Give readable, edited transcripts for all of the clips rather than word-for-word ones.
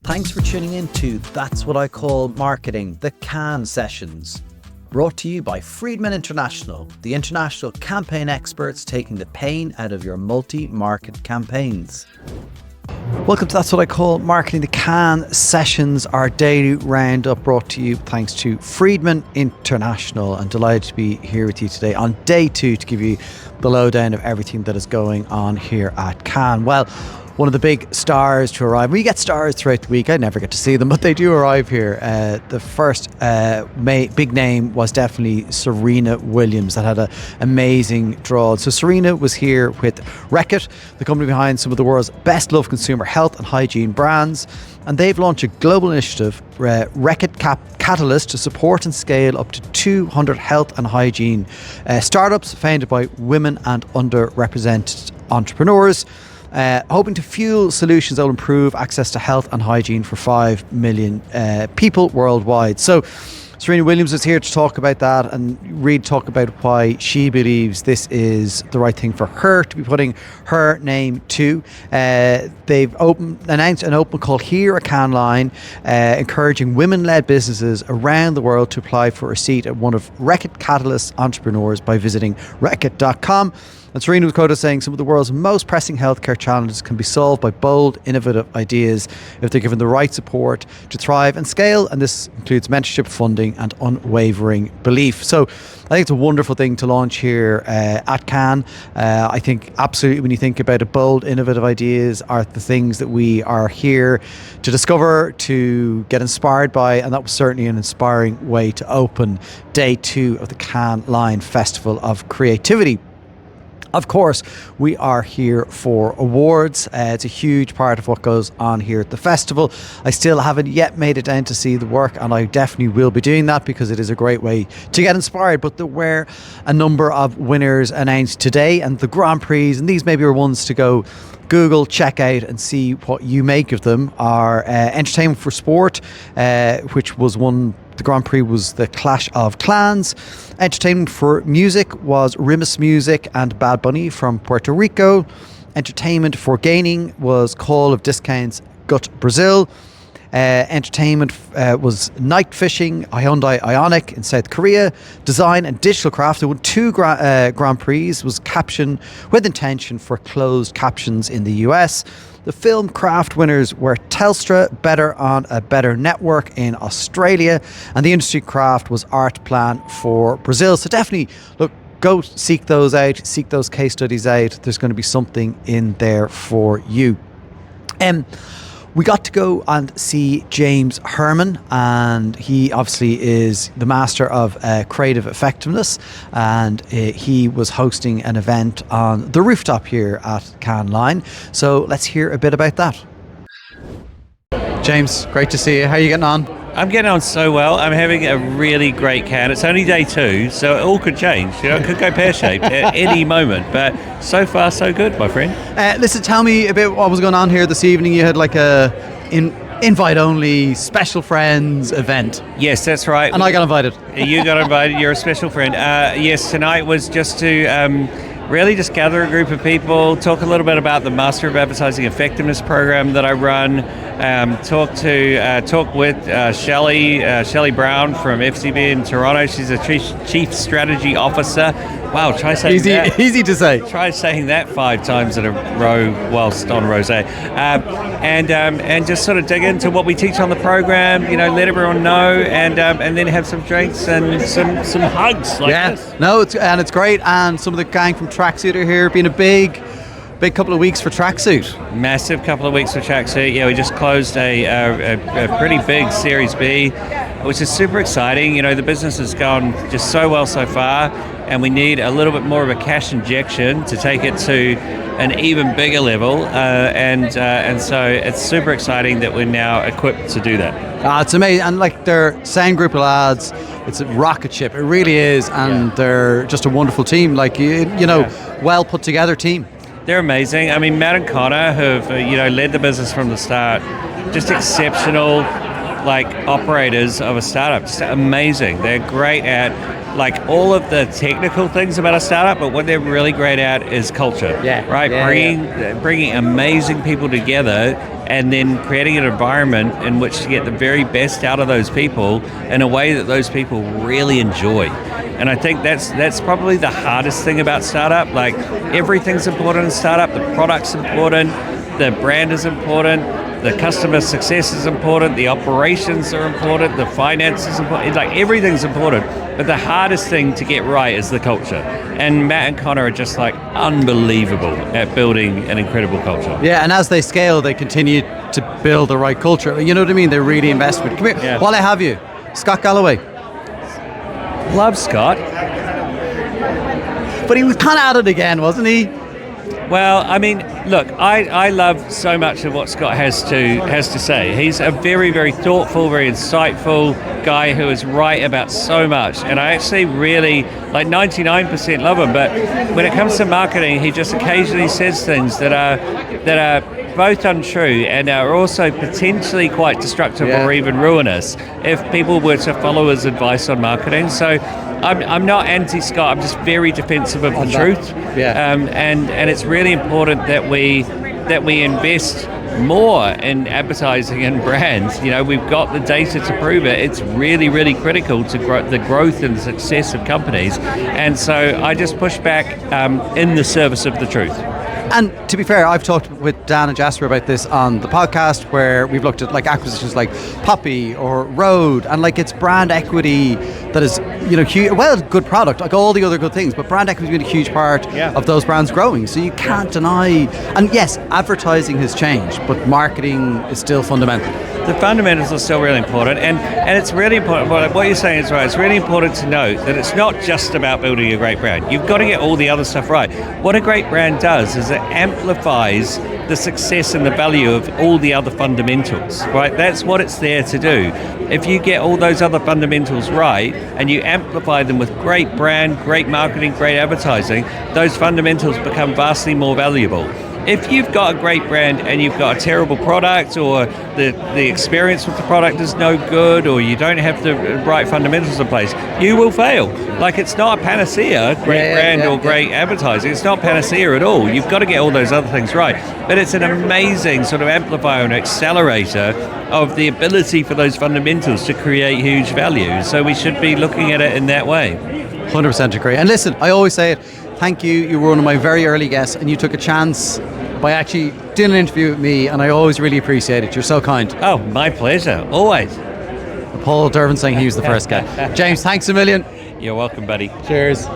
Thanks for tuning in to That's What I Call Marketing, the Cannes Sessions. Brought to you by Freedman International, the international campaign experts taking the pain out of your multi-market campaigns. Welcome to That's What I Call Marketing, the Cannes Sessions, our daily roundup brought to you thanks to Freedman International. I'm delighted to be here with you today on day 2 to give you the lowdown of everything that is going on here at Cannes. Well, one of the big stars to arrive. We get stars throughout the week. I never get to see them, but they do arrive here. The first big name was definitely Serena Williams. That had an amazing draw. So Serena was here with Wreckit, the company behind some of the world's best loved consumer health and hygiene brands. And they've launched a global initiative, Wreckit Catalyst, to support and scale up to 200 health and hygiene startups founded by women and underrepresented entrepreneurs. Hoping to fuel solutions that will improve access to health and hygiene for 5 million people worldwide. So Serena Williams is here to talk about that and really talk about why she believes this is the right thing for her to be putting her name to. They've announced an open call here at Cannes Line, encouraging women-led businesses around the world to apply for a seat at one of Wreckit Catalyst entrepreneurs by visiting Wreckit.com. And Serena was quoted as saying some of the world's most pressing healthcare challenges can be solved by bold, innovative ideas if they're given the right support to thrive and scale. And this includes mentorship, funding and unwavering belief. So I think it's a wonderful thing to launch here at Cannes. I think absolutely when you think about it, bold, innovative ideas are the things that we are here to discover, to get inspired by. And that was certainly an inspiring way to open day 2 of the Cannes Line Festival of Creativity. Of course, we are here for awards. It's a huge part of what goes on here at the festival. I still haven't yet made it down to see the work, and I definitely will be doing that because it is a great way to get inspired. But there were a number of winners announced today, and the Grand Prix, and these maybe are ones to go Google, check out and see what you make of them, are Entertainment for Sport, which was one. The Grand Prix was the Clash of Clans. Entertainment for Music was Rimas Music and Bad Bunny from Puerto Rico. Entertainment for Gaining was Call of Discounts Gut Brazil. Entertainment was Night Fishing, Hyundai Ioniq in South Korea. Design and Digital Craft, there were 2 Grand Prix, was Caption with Intention for closed captions in the US. The film craft winners were Telstra, Better on a Better Network in Australia, and the industry craft was Art Plan for Brazil. So definitely, look, go seek those out, seek those case studies out. There's going to be something in there for you. We got to go and see Jame Hurman, and he obviously is the master of creative effectiveness, and he was hosting an event on the rooftop here at Cannes Line. So let's hear a bit about that. James, great to see you. How are you getting on? I'm getting on so well. I'm having a really great Cannes. It's only day 2, so it all could change. You know, it could go pear-shaped at any moment. But so far, so good, my friend. Listen, tell me a bit what was going on here this evening. You had like a invite-only special friends event. Yes, that's right. And I got invited. You got invited. You're a special friend. Yes, tonight was just to really just gather a group of people, talk a little bit about the Master of Advertising Effectiveness program that I run, talk with Shelley Brown from FCB in Toronto. She's a Chief Strategy Officer. Wow, try saying that. Easy to say. Try saying that 5 times in a row whilst on rosé. And just sort of dig into what we teach on the program, you know, let everyone know, and then have some drinks and some hugs like this. No, it's great. And some of the gang from Tracksuit are here. Been a big couple of weeks for Tracksuit. Massive couple of weeks for Tracksuit. Yeah, we just closed a pretty big Series B, which is super exciting. You know, the business has gone just so well so far, and we need a little bit more of a cash injection to take it to an even bigger level. And so it's super exciting that we're now equipped to do that. It's amazing. And like, they're same group of lads. It's a rocket ship. It really is. And they're just a wonderful team. Like, you know, well put together team. They're amazing. I mean, Matt and Connor have led the business from the start. Just exceptional. like operators of a startup. Just amazing. They're great at like all of the technical things about a startup, but what they're really great at is culture. Right? Bringing amazing people together and then creating an environment in which to get the very best out of those people in a way that those people really enjoy. And I think that's probably the hardest thing about startup. Like everything's important in startup. The product's important, the brand is important, the customer success is important, the operations are important, the finance is important. Like everything's important. But the hardest thing to get right is the culture. And Matt and Connor are just like unbelievable at building an incredible culture. Yeah, and as they scale, they continue to build the right culture. You know what I mean? They really invest in it. Come here, while I have you, Scott Galloway. Love Scott. But he was kind of at it again, wasn't he? Well, I mean, look, I love so much of what Scott has to say. He's a very, very thoughtful, very insightful guy who is right about so much. And I actually really, like 99% love him. But when it comes to marketing, he just occasionally says things that are both untrue and are also potentially quite destructive or even ruinous if people were to follow his advice on marketing. So I'm not anti-Scott, I'm just very defensive of the truth. And it's really important that we invest more in advertising and brands. You know, we've got the data to prove it. It's really, really critical to the growth and success of companies. And so I just push back in the service of the truth. And to be fair, I've talked with Dan and Jasper about this on the podcast, where we've looked at like acquisitions like Poppy or Rode, and like it's brand equity that is, you know, huge, well, good product, like all the other good things, but brand equity has been a huge part of those brands growing. So you can't deny, and yes, advertising has changed, but marketing is still fundamental. The fundamentals are still really important, and it's really important. What you're saying is right. It's really important to note that it's not just about building a great brand. You've got to get all the other stuff right. What a great brand does is it amplifies the success and the value of all the other fundamentals, right? That's what it's there to do. If you get all those other fundamentals right and you amplify them with great brand, great marketing, great advertising, those fundamentals become vastly more valuable. If you've got a great brand and you've got a terrible product, or the experience with the product is no good, or you don't have the right fundamentals in place, you will fail. Like, it's not a panacea, great brand or great advertising. It's not panacea at all. You've got to get all those other things right. But it's an amazing sort of amplifier and accelerator of the ability for those fundamentals to create huge value. So we should be looking at it in that way. 100% agree. And listen, I always say it, thank you. You were one of my very early guests, and you took a chance by actually doing an interview with me, and I always really appreciate it. You're so kind. Oh, my pleasure. Always. Paul Dervin saying he was the first guy. James, thanks a million. You're welcome, buddy. Cheers.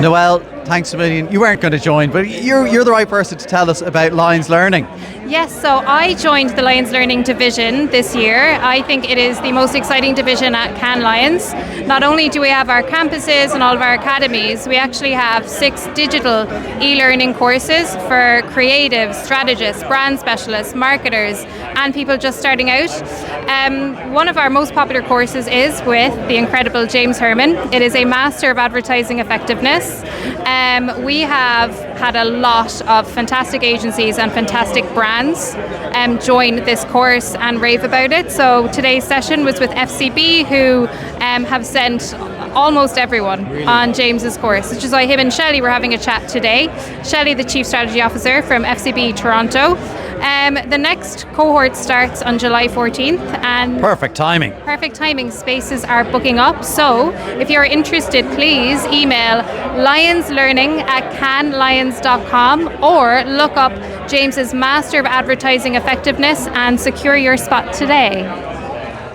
Noelle, thanks a million. You weren't going to join, but you're the right person to tell us about Lions Learning. Yes, so I joined the Lions Learning division this year. I think it is the most exciting division at Cannes Lions. Not only do we have our campuses and all of our academies, we actually have 6 digital e-learning courses for creatives, strategists, brand specialists, marketers, and people just starting out. One of our most popular courses is with the incredible Jame Hurman. It is a Master of Advertising Effectiveness. We have had a lot of fantastic agencies and fantastic brands join this course and rave about it. So today's session was with FCB, who have sent almost everyone on James's course, which is why him and Shelley were having a chat today. Shelley, the Chief Strategy Officer from FCB Toronto. The next cohort starts on July 14th. And Perfect timing. Perfect timing. Spaces are booking up. So if you're interested, please email lionslearning@canneslions.com or look up James's Master of Advertising Effectiveness and secure your spot today.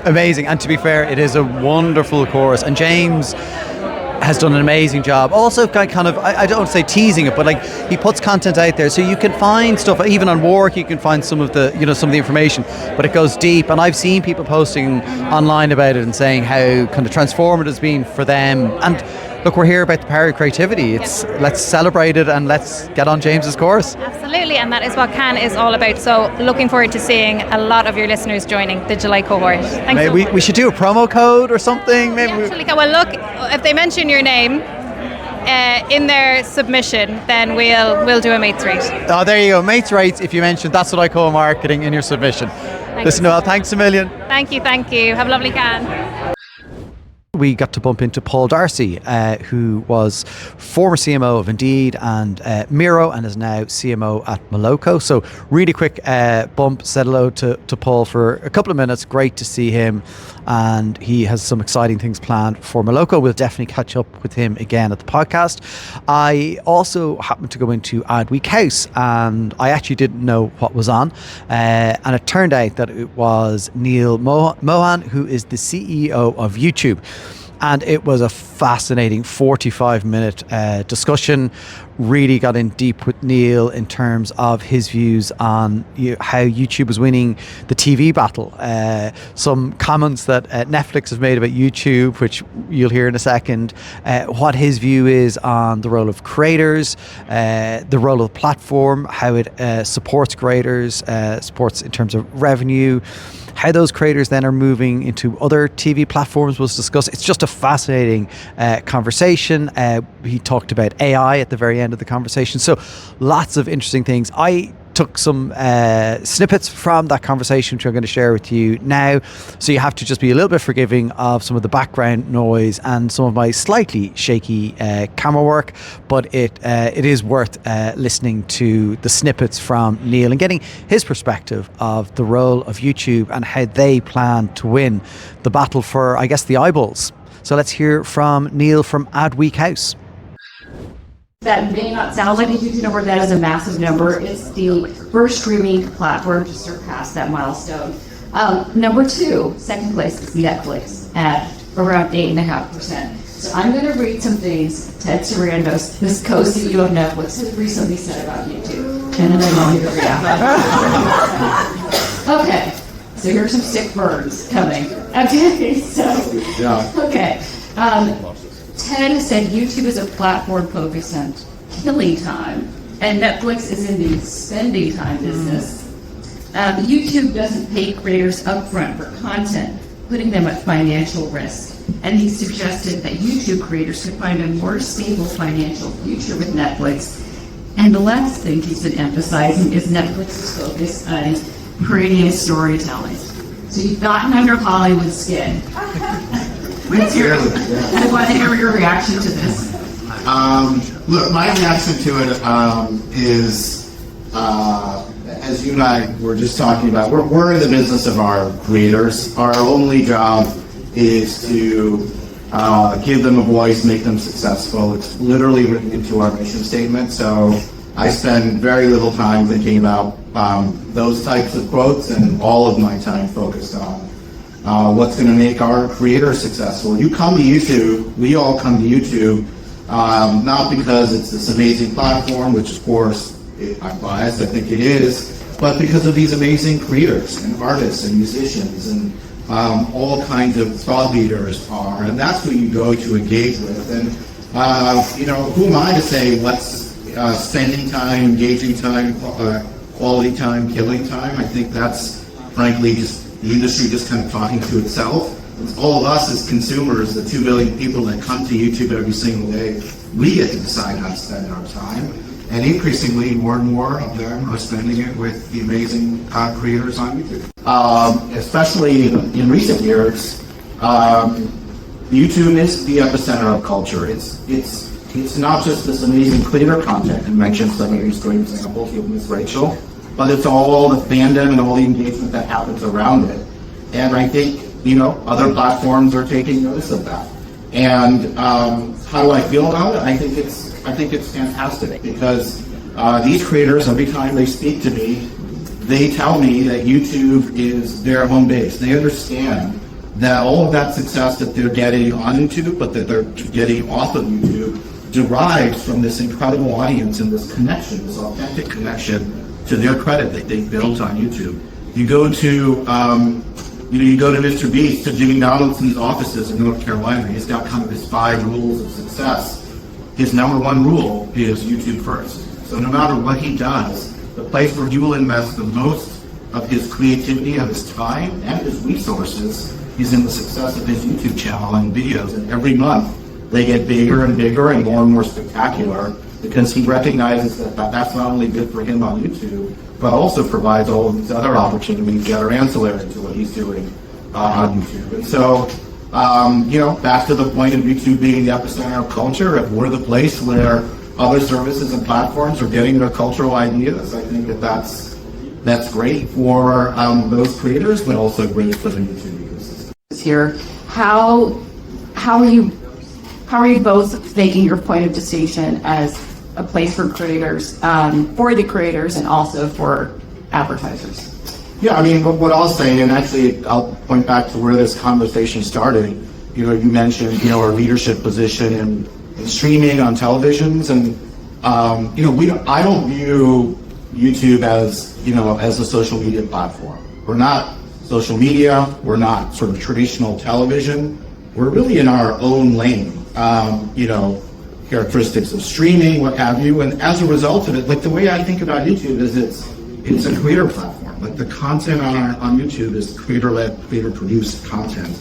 Amazing. And to be fair, it is a wonderful course. And James has done an amazing job. Also kind of, I don't want to say teasing it, but like he puts content out there, so you can find stuff, even on work, you can find some of the information, but it goes deep. And I've seen people posting online about it and saying how kind of transformative it's been for them. And look, we're here about the power of creativity. Let's celebrate it and let's get on James's course. Absolutely, and that is what Cannes is all about. So looking forward to seeing a lot of your listeners joining the July cohort. Thanks. Maybe we should do a promo code or something. Maybe. Well, look, if they mention your name, in their submission, then we'll do a mates rate. Oh, there you go. Mates rates, if you mentioned, that's what I call marketing in your submission. Listen, Noel, thanks a million. Thank you. Have a lovely Cannes. We got to bump into Paul Darcy, who was former CMO of Indeed and Miro, and is now CMO at Moloko. So really quick bump, said hello to Paul for a couple of minutes. Great to see him, and he has some exciting things planned for Moloko. We'll definitely catch up with him again at the podcast. I also happened to go into Adweek House, and I actually didn't know what was on, and it turned out that it was Neal Mohan, who is the CEO of YouTube. And it was a fascinating 45-minute discussion. Really got in deep with Neal in terms of his views on how YouTube was winning the TV battle. Some comments that Netflix have made about YouTube, which you'll hear in a second. What his view is on the role of creators, the role of the platform, how it supports creators, supports in terms of revenue. How those creators then are moving into other TV platforms was discussed. It's just a fascinating conversation. He talked about AI at the very end of the conversation. So lots of interesting things. I took some snippets from that conversation, which I'm going to share with you now. So you have to just be a little bit forgiving of some of the background noise and some of my slightly shaky camera work, but it is worth listening to the snippets from Neal and getting his perspective of the role of YouTube and how they plan to win the battle for, I guess, the eyeballs. So let's hear from Neal from Adweek House. That may not sound like a huge number, that is a massive number. It's the first streaming platform to surpass that milestone. Number two, second place is Netflix at around 8.5%. So I'm going to read some things Ted Sarandos, this co-CEO of Netflix, has recently said about YouTube. And then I want you to react. Okay, so here's some sick burns coming. Okay, okay. Ted said YouTube is a platform focused on killing time, and Netflix is in the spending time business. YouTube doesn't pay creators upfront for content, putting them at financial risk. And he suggested that YouTube creators could find a more stable financial future with Netflix. And the last thing he's been emphasizing is Netflix's focus on creating and storytelling. So you've gotten under Hollywood skin. I want to hear your reaction to this. Look, my reaction to it is, as you and I were just talking about, we're in the business of our creators. Our only job is to give them a voice, make them successful. It's literally written into our mission statement. So I spend very little time thinking about those types of quotes, and all of my time focused on what's going to make our creators successful. You come to YouTube, we all come to YouTube, not because it's this amazing platform, which of course, I'm biased, I think it is, but because of these amazing creators and artists and musicians and all kinds of thought leaders are, and that's who you go to engage with. And who am I to say what's spending time, engaging time, quality time, killing time? I think that's frankly just the industry just kind of talking to itself. It's all of us as consumers, the 2 billion people that come to YouTube every single day, we get to decide how to spend our time. And increasingly, more and more of them are spending it with the amazing creators on YouTube. Especially in recent years, YouTube is the epicenter of culture. It's not just this amazing creator content. You mentioned some of these great examples with Ms. Rachel, but it's all the fandom and all the engagement that happens around it. And I think, other platforms are taking notice of that. And how do I feel about it? I think it's fantastic, because these creators, every time they speak to me, they tell me that YouTube is their home base. They understand that all of that success that they're getting on YouTube, but that they're getting off of YouTube, derives from this incredible audience and this connection, this authentic connection to their credit that they've built on YouTube. You go to Mr. Beast, to Jimmy Donaldson's offices in North Carolina. He's got kind of his 5 rules of success. His number 1 rule is YouTube first. So no matter what he does, the place where he will invest the most of his creativity, of his time, and his resources is in the success of his YouTube channel and videos. And every month, they get bigger and bigger and more spectacular, because he recognizes that that's not only good for him on YouTube, but also provides all of these other opportunities that are ancillary to what he's doing on YouTube. And so, back to the point of YouTube being the epicenter of culture, if we're the place where other services and platforms are getting their cultural ideas, I think that's great for those creators, but also great for the YouTube ecosystem. Here, how are you both making your point of distinction as a place for creators, for the creators, and also for advertisers? Yeah, I mean, what I'll say, and actually I'll point back to where this conversation started. You mentioned, our leadership position in streaming on televisions, and I don't view YouTube as a social media platform. We're not social media. We're not sort of traditional television. We're really in our own lane. Characteristics of streaming, what have you, and as a result of it, like the way I think about YouTube is it's a creator platform. Like the content on YouTube is creator-led, creator-produced content.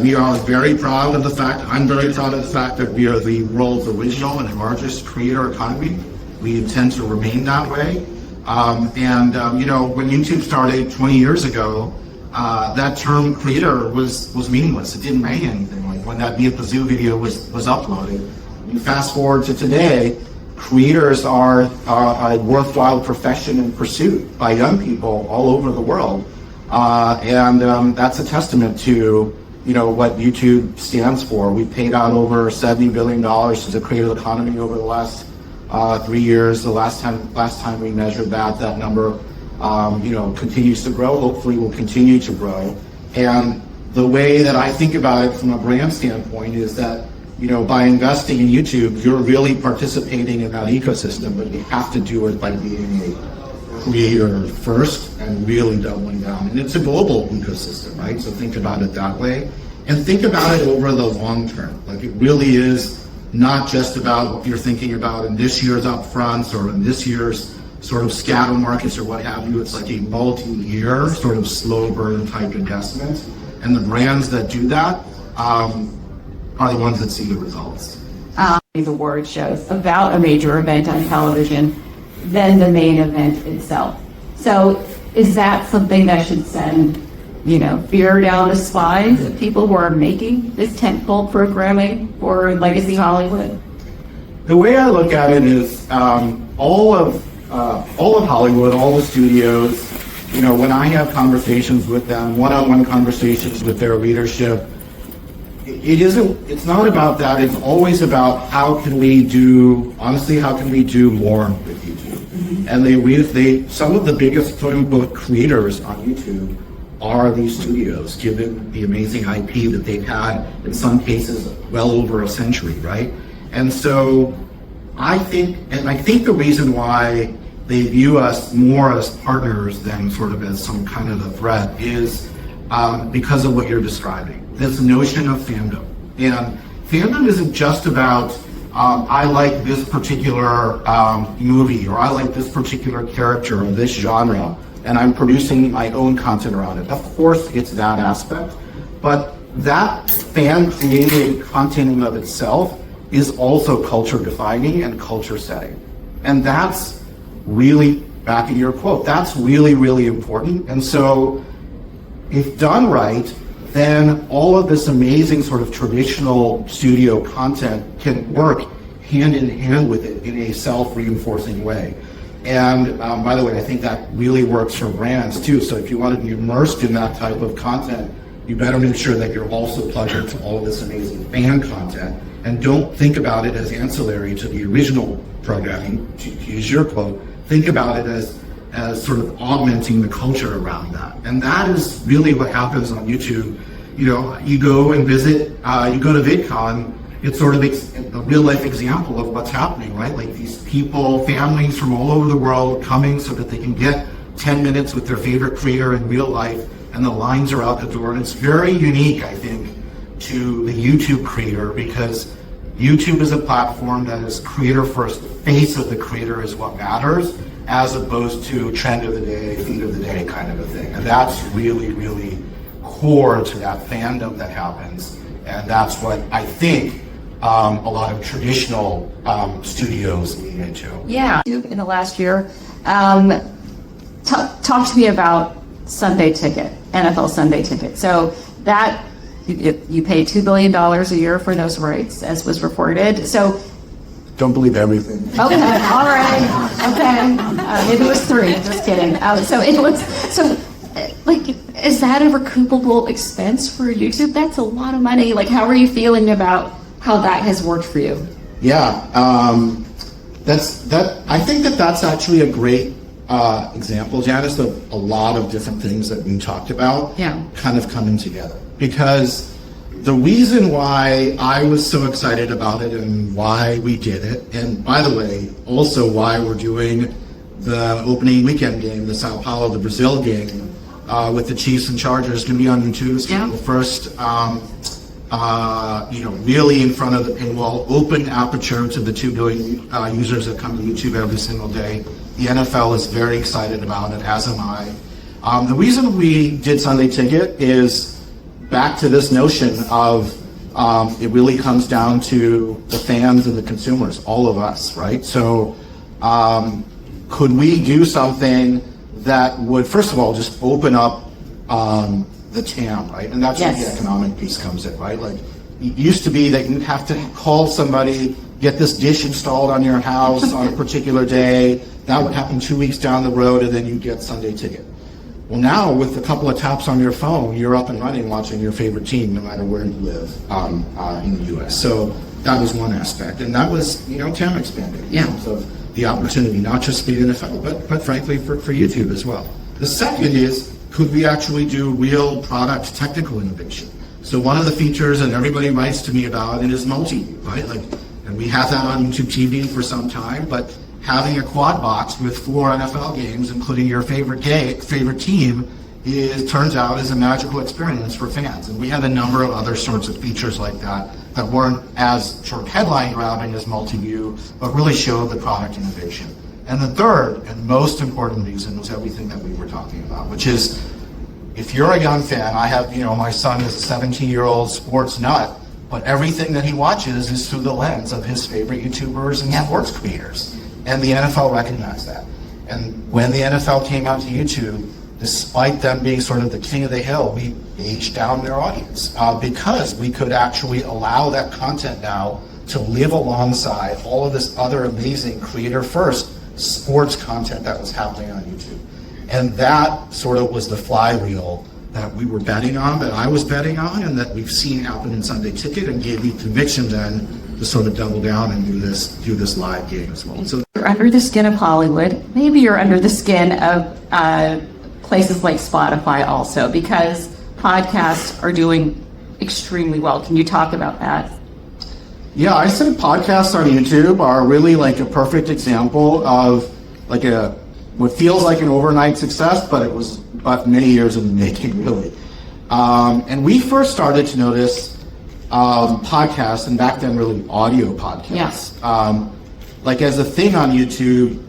We are very proud of the fact, I'm very proud of the fact that we are the world's original and largest creator economy. We intend to remain that way. When YouTube started 20 years ago, that term creator was meaningless. It didn't mean anything. Like when that Be It the Zoo video was uploaded. You fast forward to today, creators are a worthwhile profession and pursuit by young people all over the world. That's a testament to what YouTube stands for. We paid out over $70 billion to the creator economy over the last 3 years. The last time we measured that number continues to grow. Hopefully will continue to grow. And the way that I think about it from a brand standpoint is that by investing in YouTube, you're really participating in that ecosystem, but you have to do it by being a creator first and really doubling down. And it's a global ecosystem, right? So think about it that way. And think about it over the long term. Like it really is not just about what you're thinking about in this year's upfronts or in this year's sort of scatter markets or what have you. It's like a multi-year sort of slow burn type investment. And the brands that do that, are the ones that see the results. These award shows about a major event on television than the main event itself. So is that something that should send, fear down the spines of people who are making this tentpole programming for legacy Hollywood? The way I look at it is all of Hollywood, all the studios, when I have conversations with them, one-on-one conversations with their leadership, it's not about that. It's always about how can we do more with YouTube? Mm-hmm. And some of the biggest quote-unquote creators on YouTube are these studios, given the amazing IP that they've had, in some cases, well over a century, right? And so I think the reason why they view us more as partners than sort of as some kind of a threat is because of what you're describing. This notion of fandom. And fandom isn't just about I like this particular movie, or I like this particular character or this genre, and I'm producing my own content around it. Of course, it's that aspect, but that fan-created content in of itself is also culture defining and culture setting. And that's really, back in your quote, that's really, really important. And so if done right, then all of this amazing sort of traditional studio content can work hand in hand with it in a self-reinforcing way. And by the way, I think that really works for brands too. So if you want to be immersed in that type of content, you better make sure that you're also plugged into all of this amazing fan content, and don't think about it as ancillary to the original programming, to use your quote. Think about it as sort of augmenting the culture around that. And that is really what happens on YouTube. You go and visit, you go to VidCon, it's sort of a real life example of what's happening, right? Like these people, families from all over the world coming so that they can get 10 minutes with their favorite creator in real life, and the lines are out the door. And it's very unique, I think, to the YouTube creator, because YouTube is a platform that is creator first. The face of the creator is what matters, as opposed to trend of the day, feed of the day kind of a thing. And that's really, really core to that fandom that happens. And that's what I think a lot of traditional studios lean into. Yeah. In the last year, talk to me about Sunday Ticket, NFL Sunday Ticket. So that you pay $2 billion a year for those rights, as was reported. So don't believe everything. Okay, all right, okay. Maybe it was 3. Just kidding. Is that a recoupable expense for YouTube? That's a lot of money. Like, how are you feeling about how that has worked for you? Yeah, I think that's actually a great example, Janice, of a lot of different things that we talked about kind of coming together. Because the reason why I was so excited about it and why we did it, and by the way, also why we're doing the opening weekend game, the Sao Paulo, the Brazil game, with the Chiefs and Chargers, going to be on YouTube. So the first, really in front of the paywall, open aperture to the 2 billion users that come to YouTube every single day. The NFL is very excited about it, as am I. The reason we did Sunday Ticket is back to this notion of it really comes down to the fans and the consumers, all of us, right? So could we do something that would, first of all, just open up the TAM, right? And that's where the economic piece comes in, right? Like, it used to be that you'd have to call somebody, get this dish installed on your house on a particular day. That would happen 2 weeks down the road, and then you get Sunday Ticket. Well, now with a couple of taps on your phone, you're up and running watching your favorite team, no matter where you live in the U.S. So that was one aspect, and that was, TAM expanding in terms of the opportunity, not just for the NFL, but frankly for YouTube as well. The second is, could we actually do real product technical innovation? So one of the features that everybody writes to me about it is multi-view, right? And we have that on YouTube TV for some time, but having a quad box with 4 NFL games, including your favorite team, turns out is a magical experience for fans. And we had a number of other sorts of features like that weren't as sort of headline grabbing as multi-view, but really showed the product innovation. And the third and most important reason was everything that we were talking about, which is, if you're a young fan, I have, my son is a 17-year-old sports nut, but everything that he watches is through the lens of his favorite YouTubers and sports creators. And the NFL recognized that. And when the NFL came out to YouTube, despite them being sort of the king of the hill, we aged down their audience because we could actually allow that content now to live alongside all of this other amazing creator-first sports content that was happening on YouTube. And that sort of was the flywheel that we were betting on, that I was betting on, and that we've seen happen in Sunday Ticket, and gave me conviction then to sort of double down and do this live game as well. So you're under the skin of Hollywood. Maybe you're under the skin of places like Spotify also, because podcasts are doing extremely well. Can you talk about that? Yeah, I said podcasts on YouTube are really like a perfect example of like what feels like an overnight success, but it was about many years in the making, really. And we first started to notice podcasts, and back then really audio podcasts, like as a thing on YouTube,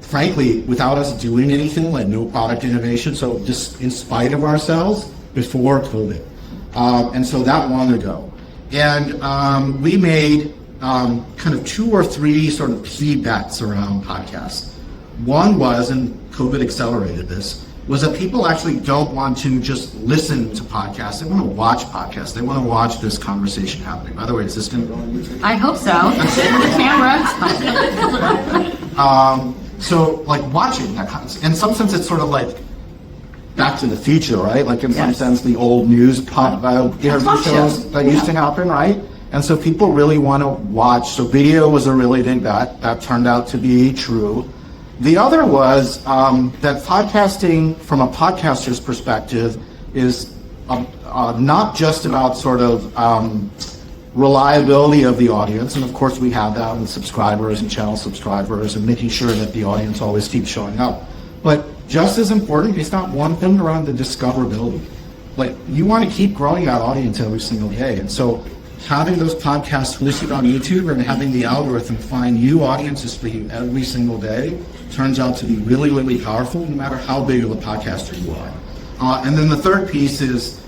frankly, without us doing anything, like no product innovation, so just in spite of ourselves before COVID. And so that long ago. And we made kind of 2 or 3 sort of key bets around podcasts. One was, and COVID accelerated this, was that people actually don't want to just listen to podcasts. They want to watch podcasts. They want to watch this conversation happening. By the way, is this going to go on YouTube? I hope so. The camera. So, like, watching that kind of, in some sense, it's sort of like Back to the Future, right? Like, in some sense, the old news interview shows that used to happen, right? And so people really want to watch. So video was a really big bet. That turned out to be true. The other was that podcasting, from a podcaster's perspective, is not just about sort of reliability of the audience, and of course we have that with subscribers and channel subscribers and making sure that the audience always keeps showing up. But just as important, it's not one thing around the discoverability. Like, you want to keep growing that audience every single day, and so having those podcasts listed on YouTube and having the algorithm find new audiences for you every single day turns out to be really, really powerful, no matter how big of a podcaster you are. And then the third piece is,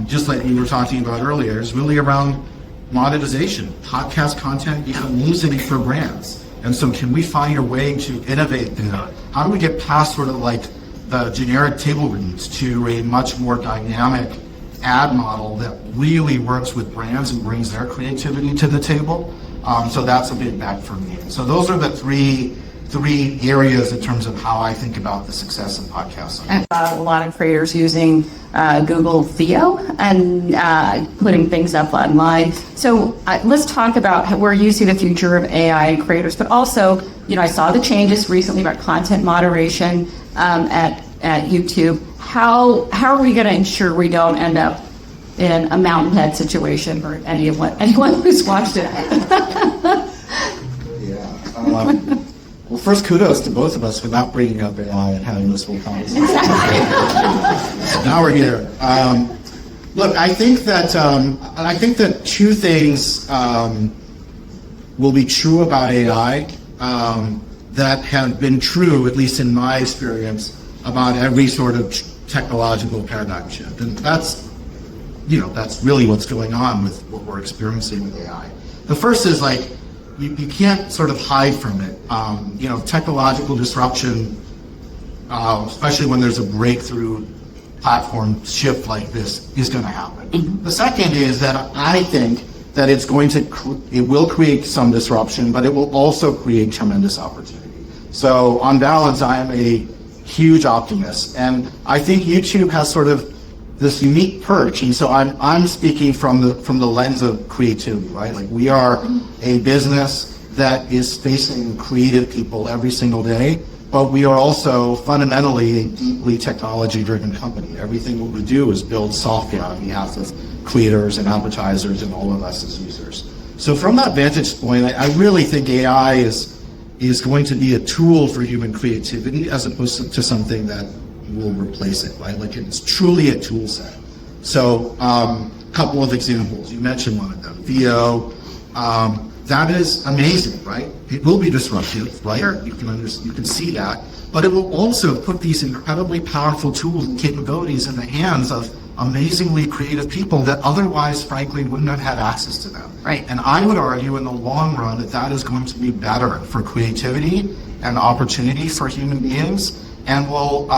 just like we were talking about earlier, is really around monetization. Podcast content become losing for brands. And so can we find a way to innovate there? How do we get past sort of like the generic table reads to a much more dynamic ad model that really works with brands and brings their creativity to the table? So that's a big bet for me. So those are the three areas in terms of how I think about the success of podcasts. And a lot of creators using Google Theo and putting things up online. So let's talk about where you see the future of AI and creators, but also, I saw the changes recently about content moderation at YouTube. How are we going to ensure we don't end up in a mountain head situation for anyone who's watched it? Well, first, kudos to both of us for not bringing up AI and having this whole conversation. Now we're here. Look, I think that two things will be true about AI that have been true, at least in my experience, about every sort of technological paradigm shift, and that's really what's going on with what we're experiencing with AI. The first is like, you can't sort of hide from it. Technological disruption, especially when there's a breakthrough platform shift like this, is going to happen. The second is that I think that it will create some disruption, but it will also create tremendous opportunity. So on balance, I am a huge optimist, and I think YouTube has sort of this unique perch, and so I'm speaking from the lens of creativity, right? Like, we are a business that is facing creative people every single day, but we are also fundamentally a deeply technology-driven company. Everything what we do is build software on behalf of creators and advertisers and all of us as users. So from that vantage point, I really think AI is going to be a tool for human creativity as opposed to something that will replace it, right? Like, it's truly a tool set. So, couple of examples. You mentioned one of them, Theo. That is amazing, right? It will be disruptive, right? You can see that, but it will also put these incredibly powerful tools and capabilities in the hands of amazingly creative people that otherwise, frankly, wouldn't have had access to them. Right. And I would argue in the long run that is going to be better for creativity and opportunity for human beings. And will,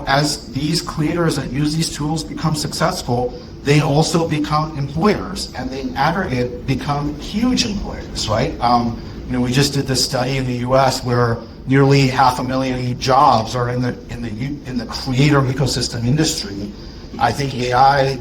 as these creators that use these tools become successful, they also become employers, and they in aggregate become huge employers, right? We just did this study in the U.S. where nearly 500,000 jobs are in the creator ecosystem industry. I think AI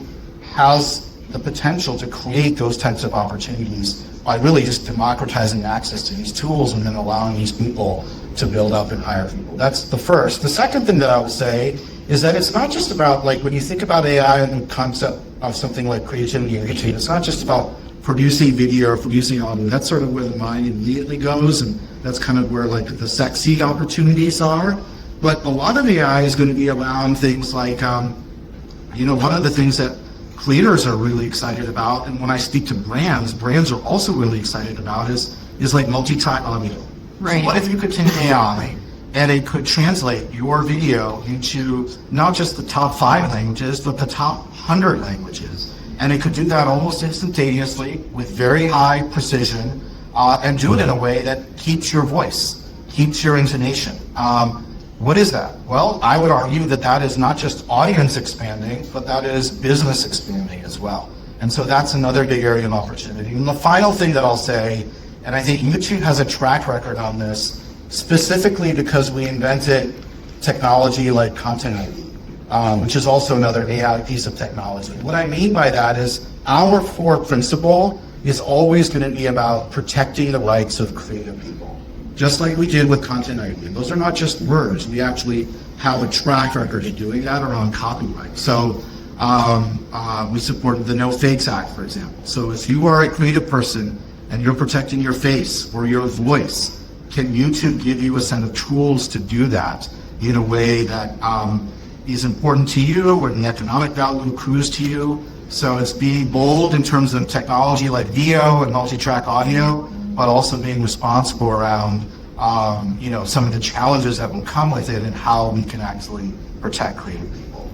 has the potential to create those types of opportunities by really just democratizing access to these tools and then allowing these people to build up and hire people. That's the first. The second thing that I would say is that it's not just about, like, when you think about AI and the concept of something like creativity and entertainment, it's not just about producing video or producing audio. That's sort of where the mind immediately goes, and that's kind of where, like, the sexy opportunities are. But a lot of AI is going to be around things like, one of the things that creators are really excited about, and when I speak to brands are also really excited about is like multi-track audio. Right. So what if you could take AI and it could translate your video into not just the top 5 languages, but the top 100 languages? And it could do that almost instantaneously with very high precision, and do it in a way that keeps your voice, keeps your intonation. What is that? Well, I would argue that is not just audience expanding, but that is business expanding as well. And so that's another big area of opportunity. And the final thing that I'll say, and I think YouTube has a track record on this, specifically because we invented technology like Content ID, which is also another AI piece of technology. What I mean by that is our core principle is always going to be about protecting the rights of creative people, just like we did with Content ID. And those are not just words. We actually have a track record of doing that around copyright. So we supported the No Fakes Act, for example. So if you are a creative person and you're protecting your face or your voice, can YouTube give you a set of tools to do that in a way that is important to you, where the economic value accrues to you? So it's being bold in terms of technology like video and multi-track audio, but also being responsible around some of the challenges that will come with it and how we can actually protect creative people.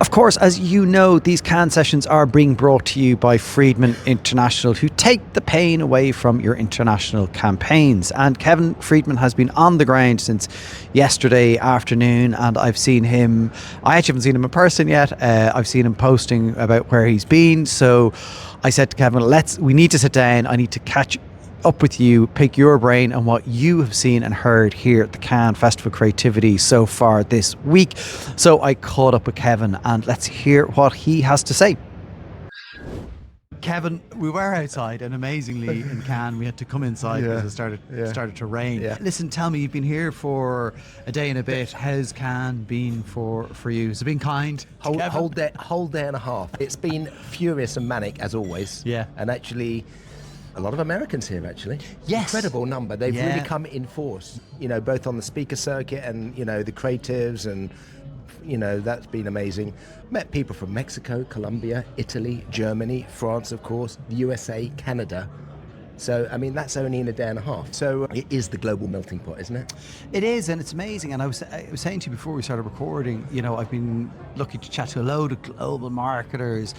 Of Of course, as you know, these Cannes sessions are being brought to you by Freedman International, who take the pain away from your international campaigns. And Kevin Freedman has been on the ground since yesterday afternoon, and I've seen him. I actually haven't seen him in person yet. I've seen him posting about where he's been. So I said to Kevin, we need to sit down. I need to catch up with you, pick your brain on what you have seen and heard here at the Cannes Festival Creativity so far this week. So I caught up with Kevin, and let's hear what he has to say. Kevin, we were outside, and amazingly in Cannes we had to come inside because it started to rain. Yeah. Listen, tell me, you've been here for a day and a bit. How's Cannes been for you? Has it been kind? Whole day and a half. It's been furious and manic as always. Yeah. And actually, a lot of Americans here, actually. Yes. Incredible number. They've really come in force, both on the speaker circuit and, the creatives, and, that's been amazing. Met people from Mexico, Colombia, Italy, Germany, France, of course, the USA, Canada. So, that's only in a day and a half. So it is the global melting pot, isn't it? It is, and it's amazing. And I was saying to you before we started recording, I've been lucky to chat to a load of global marketers,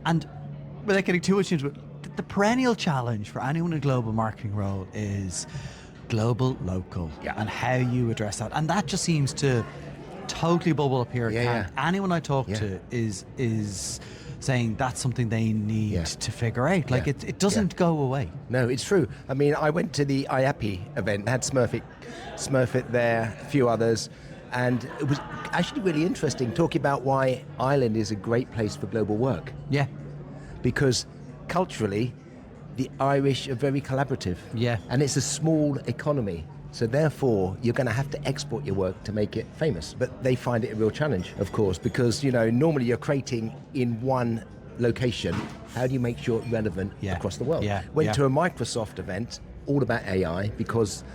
and without getting too much into it, the perennial challenge for anyone in a global marketing role is global, local, and how you address that. And that just seems to totally bubble up here. Anyone I talk to is saying that's something they need to figure out. Like it doesn't go away. No, it's true. I went to the IAPI event, had Smurfit there, a few others, and it was actually really interesting talking about why Ireland is a great place for global work. Yeah. Because culturally, the Irish are very collaborative. Yeah. And it's a small economy. So therefore, you're going to have to export your work to make it famous. But they find it a real challenge, of course, because, normally you're creating in one location. How do you make sure it's relevant across the world? Went to a Microsoft event all about AI, because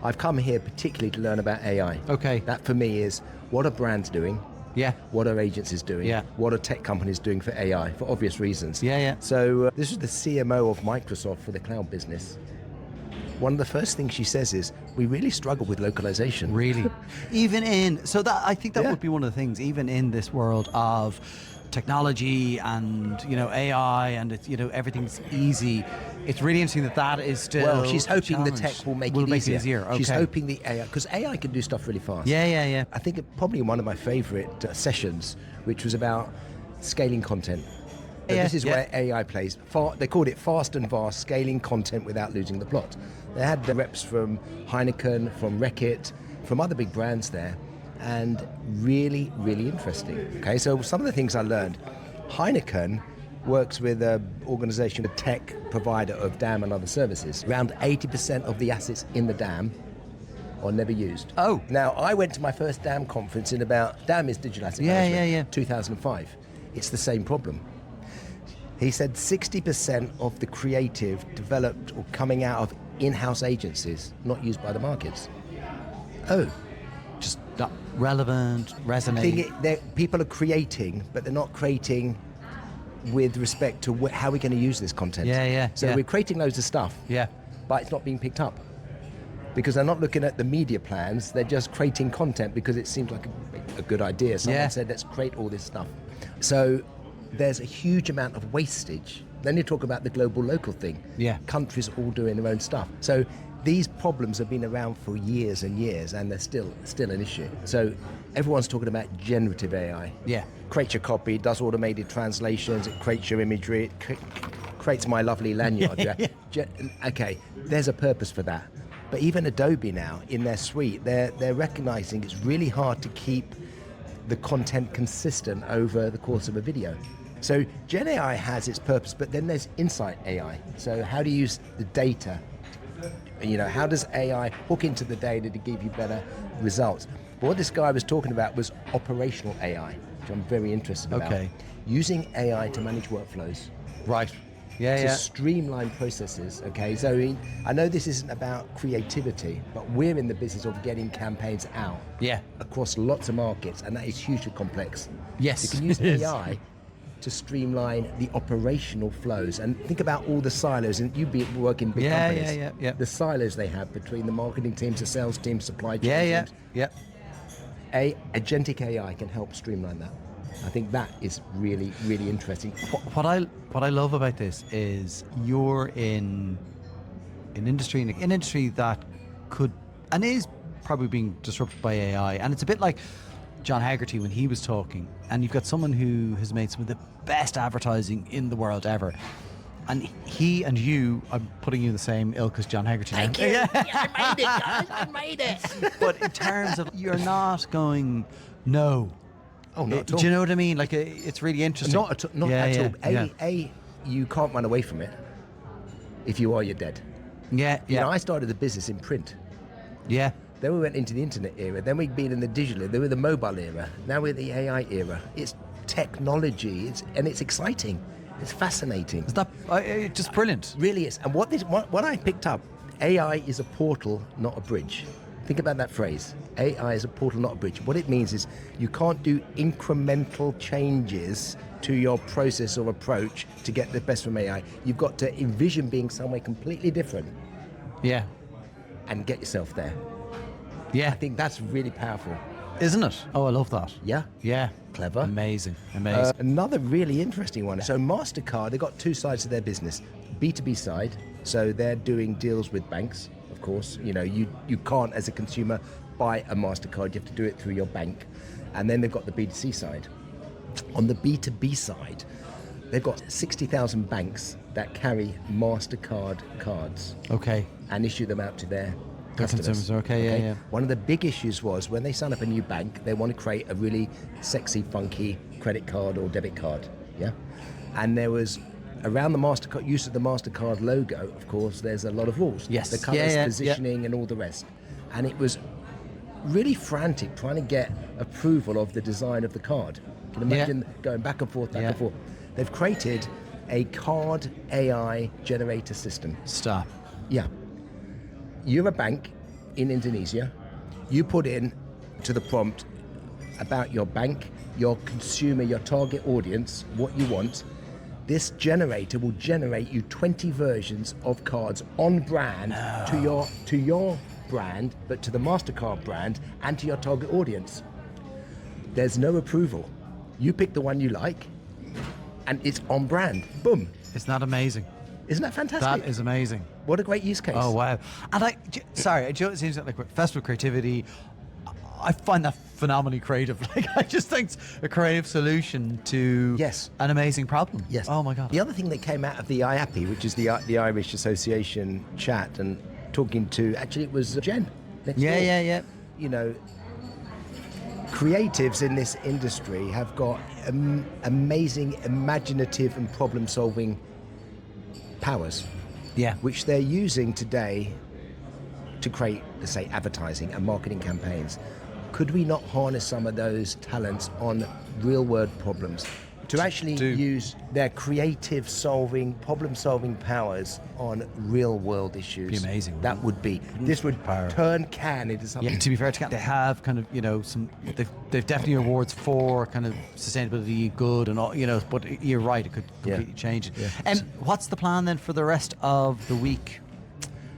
I've come here particularly to learn about AI. Okay. That for me is what are brands doing? Yeah. What are agencies doing? Yeah. What are tech companies doing for AI, for obvious reasons? Yeah. So this is the CMO of Microsoft for the cloud business. One of the first things she says is, we really struggle with localization. Really? I think that would be one of the things, even in this world of technology and, AI and it's, everything's easy. It's really interesting that is still. Well, she's hoping the tech will make it easier. Okay. She's hoping the AI, because AI can do stuff really fast. Yeah. I think probably one of my favorite sessions, which was about scaling content. This is where AI plays. They called it fast and vast, scaling content without losing the plot. They had the reps from Heineken, from Wreckit, from other big brands there, and really, really interesting. Okay, so some of the things I learned. Heineken works with an organization, a tech provider of dam and other services. Around 80% of the assets in the dam are never used. Oh. Now, I went to my first dam conference dam is digital asset management, 2005. It's the same problem. He said 60% of the creative developed or coming out of in-house agencies, not used by the markets. Oh. Just not relevant, resonate. People are creating, but they're not creating with respect to how we're going to use this content. So we're creating loads of stuff, but it's not being picked up. Because they're not looking at the media plans, they're just creating content because it seems like a good idea. Someone said, let's create all this stuff. So there's a huge amount of wastage. Then you talk about the global local thing. Countries all doing their own stuff. So these problems have been around for years and years, and they're still an issue. So everyone's talking about generative AI. Creates your copy, does automated translations, it creates your imagery, it creates my lovely lanyard. Okay, there's a purpose for that. But even Adobe now, in their suite, they're recognizing it's really hard to keep the content consistent over the course of a video. So Gen AI has its purpose, but then there's Insight AI. So how do you use the data? How does AI hook into the data to give you better results? But what this guy was talking about was operational AI, which I'm very interested about. Okay. Using AI to manage workflows. Right. To streamline processes, okay? So I know this isn't about creativity, but we're in the business of getting campaigns out across lots of markets, and that is hugely complex. Yes, you can use AI to streamline the operational flows, and think about all the silos, and you work in big companies. The silos they have between the marketing teams, the sales teams, supply chain teams. Agentic AI can help streamline that. I think that is really, really interesting. What I love about this is you're in an industry that could and is probably being disrupted by AI, and it's a bit like John Haggerty when he was talking, and you've got someone who has made some of the best advertising in the world ever, and he and you, I'm putting you in the same ilk as John Haggerty. Thank you. Yeah, I made it, guys. I made it. But in terms of, you're not going, no. Oh, not at all. Do you know what I mean? Like, it's really interesting. Not at all. You can't run away from it. If you are, you're dead. Yeah, You know, I started the business in print. Yeah. Then we went into the internet era. Then we've been in the digital era. Then we're the mobile era. Now we're the AI era. It's technology. It's exciting. It's fascinating. Is that just brilliant? It really is. And what I picked up, AI is a portal, not a bridge. Think about that phrase. AI is a portal, not a bridge. What it means is you can't do incremental changes to your process or approach to get the best from AI. You've got to envision being somewhere completely different. Yeah. And get yourself there. Yeah. I think that's really powerful. Isn't it? Oh, I love that. Yeah. Yeah. Clever. Amazing. Another really interesting one. So MasterCard, they've got two sides to their business. B2B side, so they're doing deals with banks, of course. You know, you can't, as a consumer, buy a MasterCard. You have to do it through your bank. And then they've got the B2C side. On the B2B side, they've got 60,000 banks that carry MasterCard cards. Okay. And issue them out to their customers. Consumers, okay, yeah. One of the big issues was when they sign up a new bank, they want to create a really sexy, funky credit card or debit card, yeah? And there was, around the MasterCard, use of the MasterCard logo, of course, there's a lot of rules. Yes. The colours, positioning, and all the rest. And it was really frantic trying to get approval of the design of the card. You can imagine going back and forth, back and forth. They've created a card AI generator system. Stop. Yeah. You're a bank in Indonesia. You put in to the prompt about your bank, your consumer, your target audience, what you want. This generator will generate you 20 versions of cards on brand to your brand, but to the MasterCard brand and to your target audience. There's no approval. You pick the one you like, and it's on brand. Boom. Isn't that amazing? Isn't that fantastic? That is amazing. What a great use case. Oh, wow. And it seems like Festival of Creativity, I find that phenomenally creative. Like, I just think it's a creative solution to an amazing problem. Yes. Oh, my God. The other thing that came out of the IAPI, which is the Irish Association chat, and talking to, actually it was Jen next door. Yeah. You know, creatives in this industry have got amazing imaginative and problem-solving powers, which they're using today to create, let's say, advertising and marketing campaigns. Could we not harness some of those talents on real-world problems to actually use their creative problem-solving powers on real-world issues? Be amazing. That would be. This would turn Cannes into something. Yeah, to be fair to Cannes, they have kind of, they've definitely awards for kind of sustainability, good and all, but you're right, it could completely change it. And what's the plan then for the rest of the week?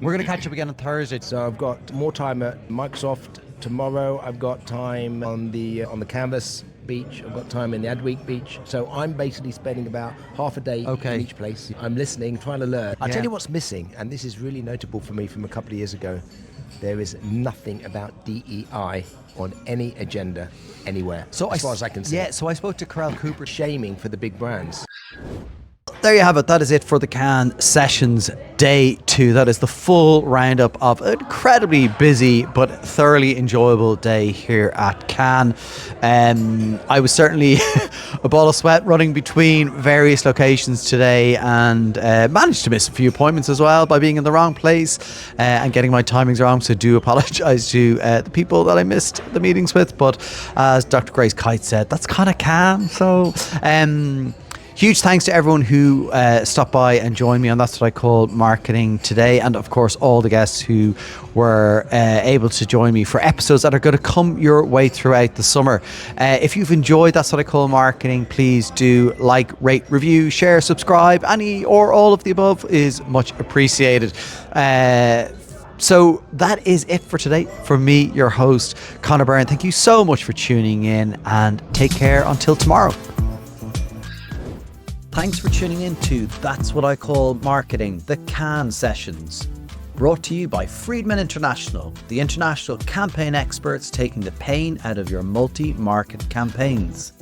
We're going to catch up again on Thursday. So I've got more time at Microsoft tomorrow. I've got time on the Canvas beach. I've got time in the Adweek beach. So I'm basically spending about half a day in each place. I'm listening, trying to learn. I'll tell you what's missing, and this is really notable for me from a couple of years ago. There is nothing about DEI on any agenda anywhere, as far as I can see. Yeah, so I spoke to Carell Cooper. Shaming for the big brands. There you have it. That is it for the Cannes Sessions Day 2. That is the full roundup of an incredibly busy but thoroughly enjoyable day here at Cannes. I was certainly a ball of sweat running between various locations today, and managed to miss a few appointments as well by being in the wrong place and getting my timings wrong. So I do apologise to the people that I missed the meetings with. But as Dr. Grace Kite said, that's kind of Cannes. So huge thanks to everyone who stopped by and joined me on That's What I Call Marketing today, and of course all the guests who were able to join me for episodes that are going to come your way throughout the summer. If you've enjoyed That's What I Call Marketing, please do like, rate, review, share, subscribe. Any or all of the above is much appreciated. So that is it for today. For me, your host, Conor Byrne. Thank you so much for tuning in, and take care until tomorrow. Thanks for tuning in to That's What I Call Marketing, the Can Sessions. Brought to you by Freedman International, the international campaign experts taking the pain out of your multi-market campaigns.